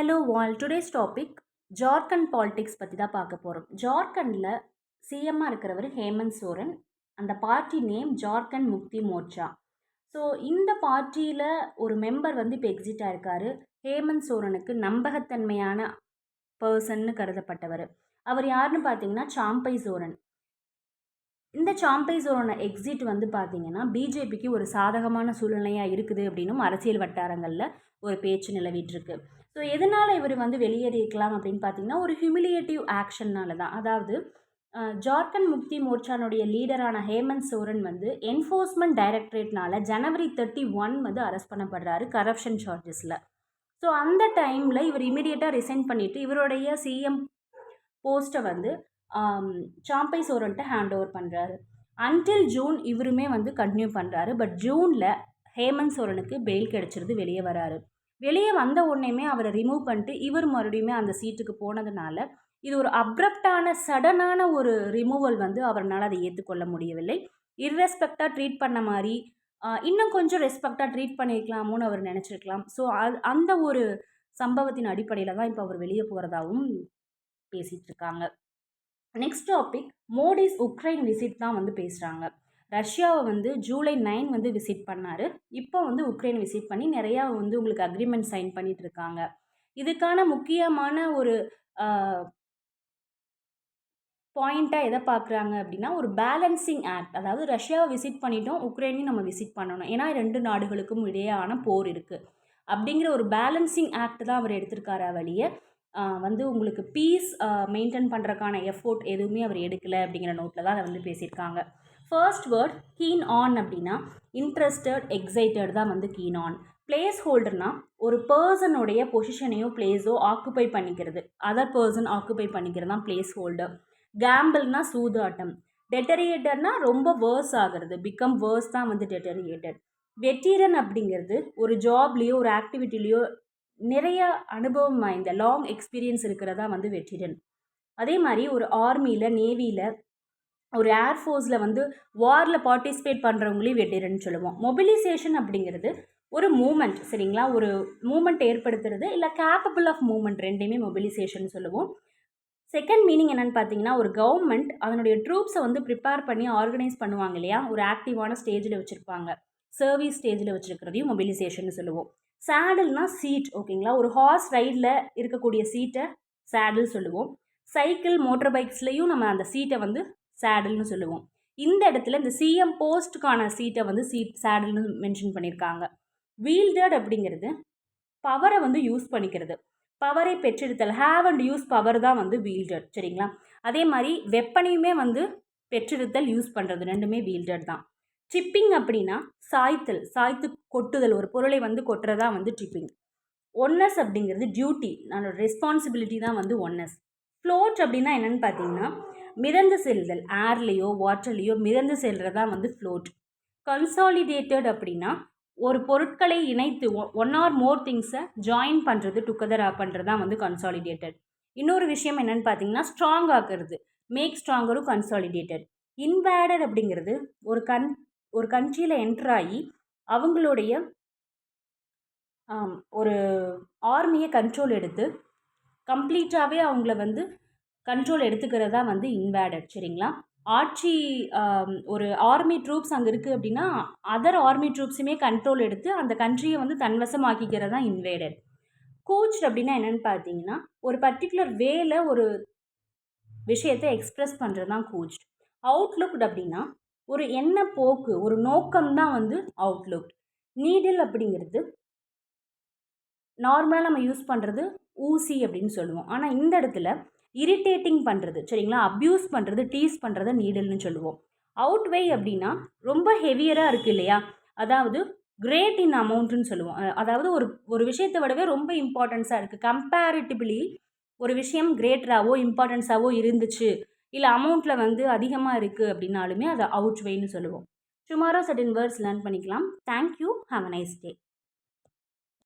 Hello வால் today's topic Jharkhand politics பற்றி தான் பார்க்க போகிறோம். ஜார்க்கண்டில் சிஎம்மாக இருக்கிறவர் ஹேமந்த் சோரன். அந்த party name Jharkhand Mukti Morcha. So இந்த பார்ட்டியில் ஒரு மெம்பர் வந்து இப்போ எக்ஸிட் ஆயிருக்காரு. ஹேமந்த் சோரனுக்கு நம்பகத்தன்மையான பர்சன்னு கருதப்பட்டவர். அவர் யாருன்னு பார்த்தீங்கன்னா சாம்பை சோரன். இந்த சாம்பை சோரனை எக்ஸிட் வந்து பார்த்தீங்கன்னா பிஜேபிக்கு ஒரு சாதகமான சூழ்நிலையாக இருக்குது அப்படின்னும் அரசியல் வட்டாரங்களில் ஒரு பேச்சு நிலவிட்டு இருக்கு. ஸோ எதனால் இவர் வந்து வெளியேறியிருக்கலாம் அப்படின்னு பார்த்தீங்கன்னா ஒரு ஹியூமிலியேட்டிவ் ஆக்ஷன்னால தான். அதாவது ஜார்க்கண்ட் முக்தி மோர்ச்சானுடைய லீடரான ஹேமந்த் சோரன் வந்து என்ஃபோர்ஸ்மெண்ட் டைரக்டரேட்னால January 31 வந்து அரெஸ்ட் பண்ணப்படுறாரு கரப்ஷன் சார்ஜஸில். ஸோ அந்த டைமில் இவர் இமீடியட்டாக ரிசைன் பண்ணிவிட்டு இவருடைய சிஎம் போஸ்ட்டை வந்து சாம்பை சோரன்ட்ட ஹேண்ட் ஓவர் பண்ணுறாரு. அன்டில் ஜூன் இவருமே வந்து கண்டினியூ பண்ணுறாரு. பட் ஜூனில் ஹேமந்த் சோரனுக்கு பெயில் கிடச்சிருது, வெளியே வராரு. வெளியே வந்த உடனேயுமே அவரை ரிமூவ் பண்ணிட்டு இவர் மறுபடியுமே அந்த சீட்டுக்கு போனதுனால இது ஒரு அப்ரப்டான சடனான ஒரு ரிமூவல் வந்து அவரால் அதை ஏற்றுக்கொள்ள முடியவில்லை. இர்ரெஸ்பெக்டாக ட்ரீட் பண்ண மாதிரி இன்னும் கொஞ்சம் ரெஸ்பெக்டாக ட்ரீட் பண்ணியிருக்கலாமோன்னு அவர் நினச்சிருக்கலாம். ஸோ அந்த ஒரு சம்பவத்தின் அடிப்படையில் தான் இப்போ அவர் வெளியே போகிறதாகவும் பேசிகிட்டு இருக்காங்க. Next topic Modi's Ukraine visit தான் வந்து பேசுகிறாங்க. ரஷ்யாவை வந்து July 9 வந்து விசிட் பண்ணார். இப்போ வந்து உக்ரைன் விசிட் பண்ணி நிறையா வந்து உங்களுக்கு அக்ரிமெண்ட் சைன் பண்ணிட்டு இருக்காங்க. இதுக்கான முக்கியமான ஒரு பாயிண்ட்டாக எதை பார்க்குறாங்க அப்படின்னா ஒரு பேலன்சிங் ஆக்ட். அதாவது ரஷ்யாவை விசிட் பண்ணிட்டோம், உக்ரைனையும் நம்ம விசிட் பண்ணணும். ஏன்னா 2 நாடுகளுக்கும் இடையான போர் இருக்குது. அப்படிங்கிற ஒரு பேலன்சிங் ஆக்ட் தான் அவர் எடுத்திருக்காரு. வழியை வந்து உங்களுக்கு பீஸ் மெயின்டைன் பண்ணுறக்கான எஃபோர்ட் எதுவுமே அவர் எடுக்கலை அப்படிங்கிற நோட்டில் தான் அதை வந்து பேசியிருக்காங்க. ஃபர்ஸ்ட் வேர்ட் கீன் ஆன் அப்படின்னா இன்ட்ரெஸ்டட் எக்ஸைட்டட் தான் வந்து கீன் ஆன். பிளேஸ் ஹோல்டர்னா ஒரு பர்சனுடைய பொசிஷனையோ பிளேஸோ ஆக்குப்பை பண்ணிக்கிறது, அதர் பர்சன் ஆக்குப்பை பண்ணிக்கிறது தான் பிளேஸ் ஹோல்டர். கேம்பிள்னா சூதாட்டம். டெட்டரியேட்டர்னா ரொம்ப வேர்ஸ் ஆகிறது, பிகம் வேர்ஸ் தான் வந்து டெட்டரியேட்டட். வெட்டீரன் அப்படிங்கிறது ஒரு ஜாப்லேயோ ஒரு ஆக்டிவிட்டிலேயோ நிறைய அனுபவம் வாய்ந்த லாங் எக்ஸ்பீரியன்ஸ் இருக்கிறதா வந்து வெட்டீரன். அதே மாதிரி ஒரு ஆர்மியில், நேவியில், ஒரு ஏர்ஃபோர்ஸில் வந்து வாரில் பார்ட்டிசிபேட் பண்ணுறவங்களையும் வெட்டீரன் சொல்லுவோம். மொபிலைசேஷன் அப்படிங்கிறது ஒரு மூமெண்ட், சரிங்களா, ஒரு மூமெண்ட் ஏற்படுத்துறது இல்லை கேப்பபிள் ஆஃப் மூமெண்ட், ரெண்டையுமே மொபிலைசேஷன் சொல்லுவோம். செகண்ட் மீனிங் என்னென்னு பார்த்தீங்கன்னா ஒரு கவர்மெண்ட் அதனுடைய ட்ரூப்ஸை வந்து ப்ரிப்பேர் பண்ணி ஆர்கனைஸ் பண்ணுவாங்க இல்லையா, ஒரு ஆக்டிவான ஸ்டேஜில் வச்சுருப்பாங்க, சர்வீஸ் ஸ்டேஜில் வச்சுருக்கிறதையும் மொபிலைசேஷன் சொல்லுவோம். சேடில்னா சீட், ஓகேங்களா, ஒரு ஹார்ஸ் ரைடில் இருக்கக்கூடிய சீட்டை சேடில் சொல்லுவோம். சைக்கிள், மோட்டர் பைக்ஸ்லையும் நம்ம அந்த சீட்டை வந்து சேடில்னு சொல்லுவோம். இந்த இடத்துல இந்த சிஎம் போஸ்ட்டுக்கான சீட்டை வந்து சேடில்னு மென்ஷன் பண்ணியிருக்காங்க. வீல்டட் அப்படிங்கிறது பவரை வந்து யூஸ் பண்ணிக்கிறது, பவரை பெற்றெடுத்தல், ஹேவ் அண்ட் யூஸ் பவர் தான் வந்து வீல்டட், சரிங்களா. அதே மாதிரி வெப்பனையுமே வந்து பெற்றெடுத்தல், யூஸ் பண்ணுறது, ரெண்டுமே வீல்டட் தான். டிப்பிங் அப்படின்னா சாய்த்து கொட்டுதல், ஒரு பொருளை வந்து கொட்டுறதா வந்து டிப்பிங். ஒன்னஸ் அப்படிங்கிறது டியூட்டி, நம்மளோட ரெஸ்பான்சிபிலிட்டி தான் வந்து ஒன்னஸ். ஃப்ளோட் அப்படின்னா என்னென்னு பார்த்தீங்கன்னா மிதந்து செல்தல், ஏர்லேயோ வாட்டர்லேயோ மிதந்து செல்றதா வந்து ஃப்ளோட். கன்சாலிடேட்டட் அப்படின்னா ஒரு பொருட்களை இணைத்து ஒன் ஆர் மோர் திங்ஸை ஜாயின் பண்ணுறது, டுகெதர் பண்ணுறது தான் வந்து கன்சாலிடேட்டட். இன்னொரு விஷயம் என்னென்னு பார்த்தீங்கன்னா ஸ்ட்ராங் ஆக்குறது, மேக் ஸ்ட்ராங்கரும் கன்சாலிடேட்டட். இன்வேடட் அப்படிங்கிறது ஒரு கண்ட்ரியில் என்டர் ஆகி அவங்களுடைய ஒரு ஆர்மியை கண்ட்ரோல் எடுத்து கம்ப்ளீட்டாகவே அவங்கள வந்து கண்ட்ரோல் எடுத்துக்கிறதா வந்து இன்வேடட், சரிங்களா. ஆட்சி ஒரு ஆர்மி ட்ரூப்ஸ் அங்கே இருக்குது அப்படின்னா அதர் ஆர்மி ட்ரூப்ஸுமே கண்ட்ரோல் எடுத்து அந்த கண்ட்ரியை வந்து தன்வசமாக்கிக்கிறது தான் இன்வேடட். கூச்ட் அப்படின்னா என்னென்னு பார்த்தீங்கன்னா ஒரு பர்டிகுலர் வேல ஒரு விஷயத்தை எக்ஸ்ப்ரெஸ் பண்ணுறது தான் கூச்ட். அவுட்லுக்ட் அப்படின்னா ஒரு என்ன போக்கு, ஒரு நோக்கம் தான் வந்து அவுட்லுக். நீடில் அப்படிங்கிறது நார்மலாக நம்ம யூஸ் பண்ணுறது ஊசி அப்படின்னு சொல்லுவோம். ஆனால் இந்த இடத்துல இரிட்டேட்டிங் பண்ணுறது, சரிங்களா, அப்யூஸ் பண்ணுறது, டீஸ் பண்ணுறதை நீடல்னு சொல்லுவோம். அவுட்வே அப்படின்னா ரொம்ப ஹெவியராக இருக்குது இல்லையா, அதாவது கிரேட் இன் அமௌண்ட்டுன்னு சொல்லுவோம். அதாவது ஒரு விஷயத்தை விடவே ரொம்ப இம்பார்ட்டன்ஸாக இருக்குது, கம்பேரிட்டிவ்லி ஒரு விஷயம் கிரேட்டராகவோ இம்பார்ட்டன்ஸாகவோ இருந்துச்சு, இல்லை அமௌண்ட்டில் வந்து அதிகமாக இருக்குது அப்படின்னாலுமே அதை அவுட்வேன்னு சொல்லுவோம். டுமாரோ சர்டன் வேர்ட்ஸ் லேர்ன் பண்ணிக்கலாம். Thank you, have a nice day.